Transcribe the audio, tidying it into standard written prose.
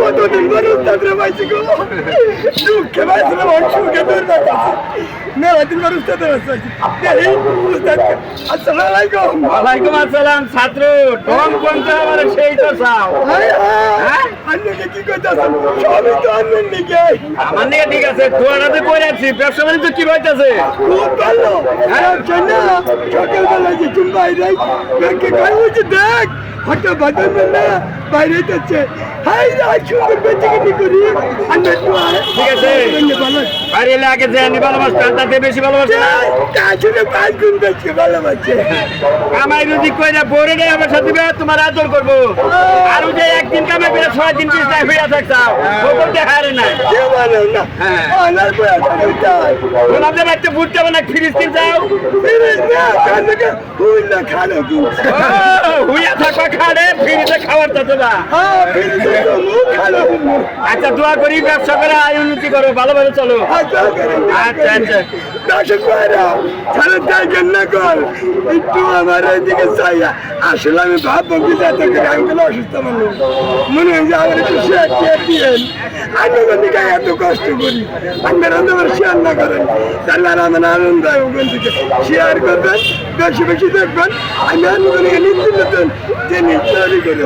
কতদিন পর উস্তাদরে পাইছি গো, দুঃখে পাইছিলাম সুখে দূর পাইছি, মেলাদিন পর উস্তাদের পাইছি। আসসালামু আলাইকুম। ওয়ালাইকুম আসসালাম। ছাত্র ঢং পঞ্চা আমার সেই তো চাও। আপনাকে কি কইতাছেন? সবই তো আপনার নিকে। আমার নিয়ে ঠিক আছে, তোরাতে কই আছি, ব্যবসা বাণিজ্য কি হইতাছে? খুব ভালো। না সকালবেলা যে তুমি বাইরে ব্যাংকে খাই হচ্ছে দেখ, হঠাৎ বাদাম না বাইরে যাচ্ছে। হাই রাত সুন্দর বেঁচে কিনি করি। ঠিক আছে, বাইরে এলে আগে যে আনি ভালোবাসতাম, তাতে বেশি ভালোবাসে না। কাজে 5 গুণ বেশি ভালোবাসে। কামাই রুজি কইরা বড় রে আমার সাথে তোমার আদর করবো। আর ওই যে একদিন কামাই করে 6 দিন পিছনে ফিরে থাকতাম, ওকে দেখারে না। কেউ ভালো না। আমার বয়স হইতাই। গোলাপ দে বাইতে ফুটতে বানা ফিলিস্তিন যাও। ফিরিস না, কানকে হুই না খালো কি। হুইয়া থাকবা খাড়ে ফিরিতে খাওয়ার তো না। হ্যাঁ, ফিরিস তো মুখ খালো। আচ্ছা দোয়া করি, ব্যবসা করে আয় উন্নতি করো, ভালোভাবে চলো। আচ্ছা আচ্ছা দর্শক ভাইরা, তাহলে দেখেন না কর একটু আমার এদিকে চাইয়া। আসলে আমি ভাববো কি যাতে আমি কোনো অসুস্থ মানুষ, মনে হয় যে আমার একটু শেয়ার দিয়েন। আমি ওদিকে এত কষ্ট করি, আপনারা আমার শেয়ার না করেন, তাহলে আর আমার আনন্দ হয়। ওখান থেকে শেয়ার করবেন, বেশি বেশি দেখবেন। আমি আনন্দ নিয়ে নিচ্ছি নতুন যে নিশ্চয় করে